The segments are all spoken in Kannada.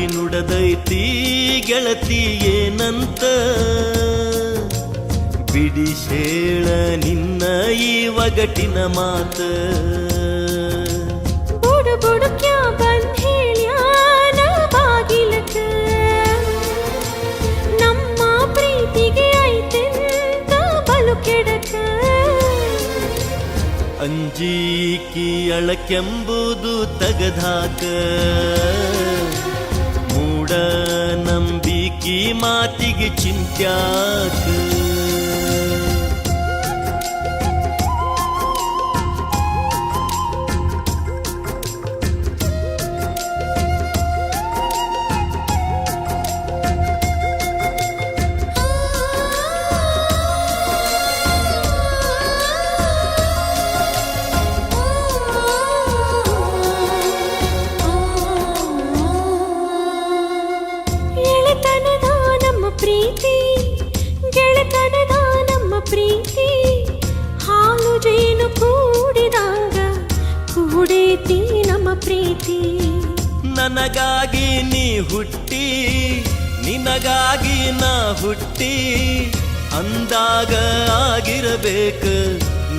ಹಾಲಕ್ಕಿ ನುಡದೈತಿ ಗೆಳತಿ ಏನಂತ ಬಿಡಿಸೇಳ ನಿನ್ನ ಈ ಒಗಟಿನ ಮಾತ ಬುಡು ಬುಡು ಕ್ಯಾ ಬಂದ್ ಹೇಳ್ಯಾನ ಬಾಗಿಲಕ ನಮ್ಮ ಪ್ರೀತಿಗೆ ಐತೆಂತ ಬಲು ಕೆಡಕ ಅಂಜೀಕಿ ಅಳಕೆಂಬುದು ತಗದಾಕ ಮೂಡ ನಂಬಿಕಿ ಮಾತಿಗೆ ಚಿಂತ್ಯಾಕ ಪ್ರೀತಿ ಗೆಳೆತನದ ನಮ್ಮ ಪ್ರೀತಿ ಹಾಲು ಜೇನು ಕೂಡಿದಾಗ ಕೂಡೇತಿ ನಮ್ಮ ಪ್ರೀತಿ ನನಗಾಗಿ ನೀ ಹುಟ್ಟಿ ನಿನಗಾಗಿ ನಾ ಹುಟ್ಟಿ ಅಂದಾಗ ಆಗಿರಬೇಕ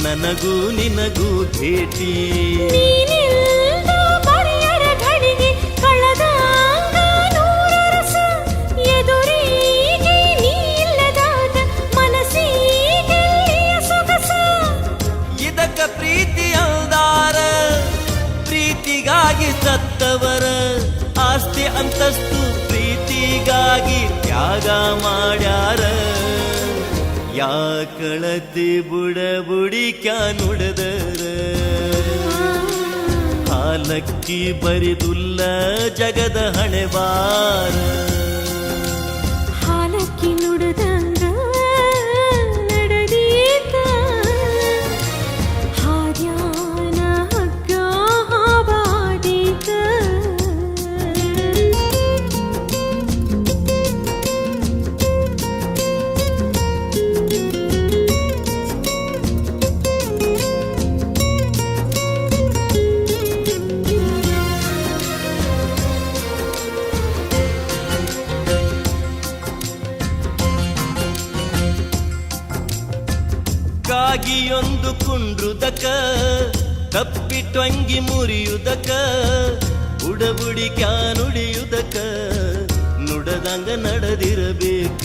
ನನಗೂ ನಿನಗೂ ಭೇಟಿ ನೀನಿಲ್ದ ಬರೆಯರ ಘಳಿಗೆ ಕಳೆದಾಗ ನೂರರಸ ಎದುರಿಗೆ ನೀ ಇಲ್ಲದಾಗ ಮನಸ್ಸಿಗೆ ಸೊಗಸ ಇದಕ್ಕ ಪ್ರೀತಿ ಅಲ್ದಾರ ಪ್ರೀತಿಗಾಗಿ ಸತ್ತವರ ಆಸ್ತಿ ಅಂತಸ್ತು ಪ್ರೀತಿಗಾಗಿ ತ್ಯಾಗ ಮಾಡ್ಯಾರ ಯಾಕಳತಿ ಬುಡ ಬುಡಿ ಕ್ಯಾ ನುಡದರ ಹಾಲಕ್ಕಿ ಬರಿದುಲ್ಲ ಜಗದ ಹಣೆಬಾರ ಹಾಲಕ್ಕಿ ನುಡದಂಗ ನಡೆದೀತ ಹಾರ್ಯಾನ ಹಗ್ಗ ಹಾವಾದೀತ ಕಾಗಿಯೊಂದು ಕುಂಡ್ರುದಕ ತಪ್ಪಿಟ್ಟಂಗಿ ಮುರಿಯುದಕ ಬುಡಬುಡಿ ಕ್ಯಾ ನುಡಿಯುದಕ ನುಡದಂಗ ನಡೆದಿರಬೇಕ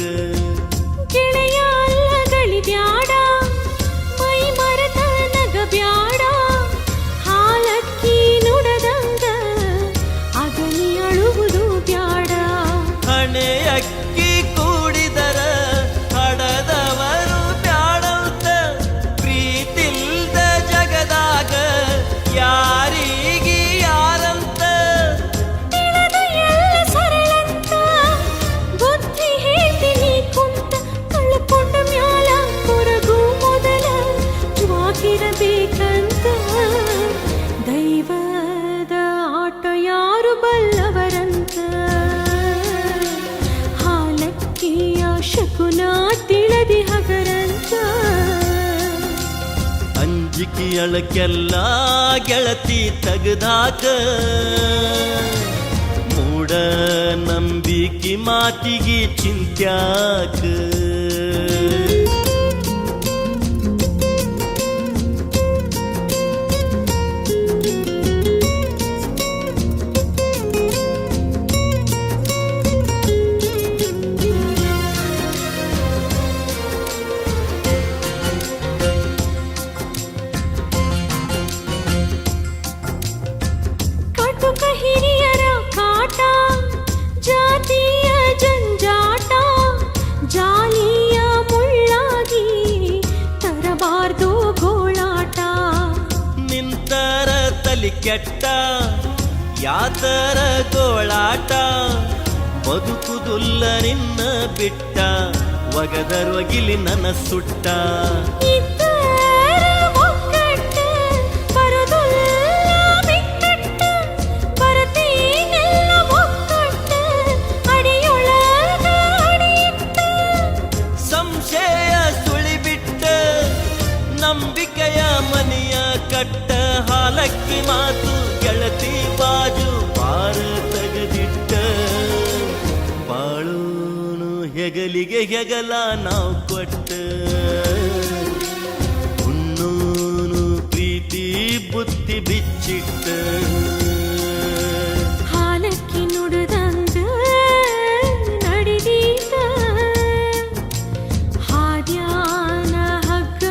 ಗೆಳೆಯ ಅಲ್ಲಗಳಿ ಬ್ಯಾಡ ಮೈ ಮರೆತ ನಗ ಬ್ಯಾಡ ಹಾಲಕ್ಕಿ ನುಡದಂಗ ಅಗಲಿ ಅಳುವುದು ಬ್ಯಾಡ ಹಣೆ ಅಕ್ಕಿ ಕೂಡಿದರ ಹಡದವರು ಬ್ಯಾಡಂತ ಪ್ರೀತಿಲ್ದ ಜಗದಾಗ ಯಾರಿಗೆ ಯಾರಂತ ತಿಳಿದು ಎಲ್ಲ ಸರಳಂತ ಬುದ್ಧಿ ಹೇಳ್ತೀನಿ ಕುಂತ ಕಳ್ಕೊಂಡ ಮ್ಯಾಲ ಕೊರಗು ಮೊದಲ ಜ್ವಾಕಿರಬೇಕಂತ ದೈವದ ಆಟ ಯಾರು ಬಲ್ಲವರಂತ ಹಾಲಕ್ಕಿಯ ಶಕುನ ತಿಳಿದಿ ಹಗರಂತ ಅಂಜಿಕಿ ಅಳಕೆಲ್ಲ ಗೆಳತಿ ತಗದಾಕ ಮೂಡ ನಂಬಿಕೆ ಮಾತಿಗೆ ಚಿಂತ್ಯಾಕ ಕಟುಕ ಹಿರಿಯರ ಕಾಟ ಜಾತಿಯ ಜಂಜಾಟ ಜಾಲಿಯ ಮುಳ್ಳಾಗಿ ತರಬಾರ್ದು ಗೋಳಾಟ ನಿಂತರ ತಲಿ ಕೆಟ್ಟ ಯಾತರ ಗೋಳಾಟ ಬದುಕುದುಲ್ಲ ನಿನ್ನ ಬಿಟ್ಟ ಒಗದರೊಗಿಲಿ ನನ್ನ ಸುಟ್ಟ ಇದ್ದರ ಒಗ್ಗಟ್ಟ ಬರುದುಲ್ಲ ಬಿಕ್ಕಟ್ಟ ಬರುತ್ತೇನೆಲ್ಲ ಒಗ್ಗಟ್ಟ ಅಡಿಯೊಳಗ ಅಡಿಯಿಟ್ಟ ಸಂಶಯ ಸುಳಿಬಿಟ್ಟ ನಂಬಿಕೆಯ ಮನೆಯ ಕಟ್ಟ ಹಾಲಕ್ಕಿ ಮಾತು ಗೆಳತಿ ಬಾಜು ಬಾರ ತೆಗೆದಿಟ್ಟ ಹೆಗಲಿಗೆ ಹೆಗಲ ನಾವು ಕೊಟ್ಟ ಹುಣ್ಣೂನು ಪ್ರೀತಿ ಬುತ್ತಿ ಬಿಚ್ಚಿಟ್ಟ ಹಾಲಕ್ಕಿ ನುಡಿದಂಗ ನಡಿದೀತ ಹಾದ್ಯಾನ ಹಗ್ಗ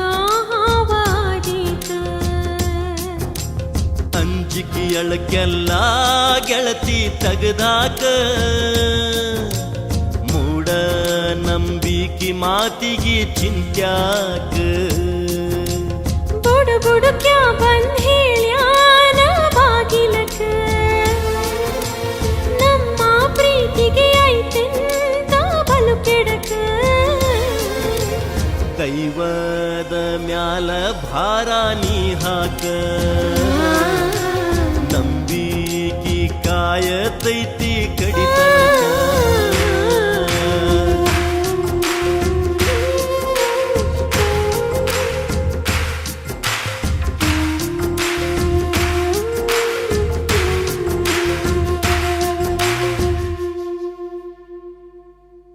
ಹಾವಾದೀತ ಅಂಜಿಕೆಯಳಕ್ಕೆಲ್ಲ ಗೆಳತಿ ತಗದಾಕ ಮೂಡ ನಂಬಿಕೆ ಮಾತಿಗೆ ಚಿಂತ್ಯಾಕ ಬುಡು ಬುಡುಕ್ಯಾ ಬಂದ್ ಹೇಳ್ಯಾನ ಬಾಗಿಲಕ ನಮ್ಮ ಪ್ರೀತಿಗೆ ಐತೆಂತ ಬಲು ಕೆಡಕ ದೈವದ ಮ್ಯಾಲ ಭಾರ ನೀ ಹಾಕ ನಂಬಿಕೆ ಕಾಯತೈತಿ ಕಡಿತನಕ